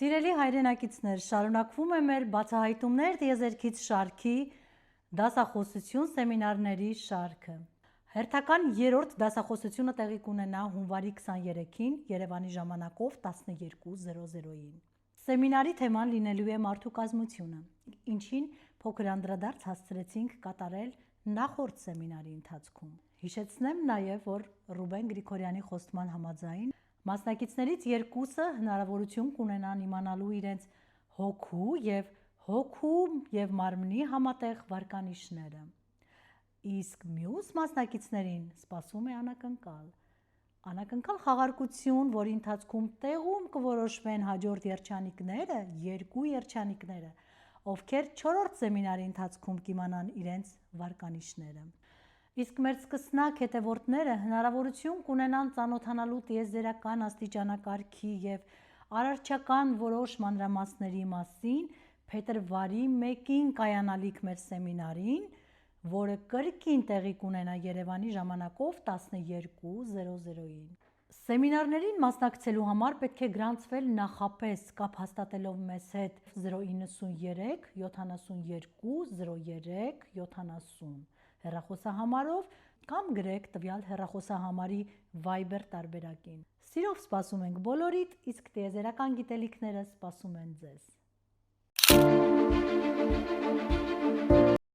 Սիրելի հայրենակիցներ, շարունակվում է մեր բացահայտումներ տիեզերքից շարքի դասախոսություն սեմինարների շարքը։ Հերթական երրորդ դասախոսությունը տեղի կունենա հունվարի 23-ին Երևանի ժամանակով 12:00-ին։ Սեմինարի թեման լինելու է մարդու կազմությունը, ինչին փոքր անդրադարձ հասցրեցինք կատարել նախորդ սեմինարի ընթացքում։ Հիշեցնեմ նաև, որ Ռուբեն Գրիգորյանի խոստման համաձայն մասնակիցներից երկուսը հնարավորություն կունենան իմանալու իրենց հոգու եւ մարմնի համատեղ վարկանիշները, իսկ մյուս մասնակիցներին սպասում է անակնկալ խաղարկություն, որի ընթացքում տեղում կորոշվեն հաջորդ երջանիկները, երկու երջանիկները, ովքեր չորրորդ սեմինարի ընթացքում կիմանան իրենց վարկանիշները։ Իսկ մեր սկսնակ հետևորդները հնարավորություն կունենան ծանոթանալու տիեզերական աստիճանակարգի եւ արարչական որոշ մանրամասների մասին փետրվարի 1-ին կայանալիք մեր սեմինարին, որը կրկին տեղի կունենա Երևանի ժամանակով 12:00-ին։ Սեմինարներին մասնակցելու համար պետք է գրանցվել նախապես կապ հաստատելով մեզ հետ 093 72 03 70 հեռախոսահամարով կամ գրեք տվյալ հեռախոսահամարի Viber տարբերակին։ Սիրով սպասում ենք բոլորիդ, իսկ տիեզերական գիտելիքները սպասում են ձեզ։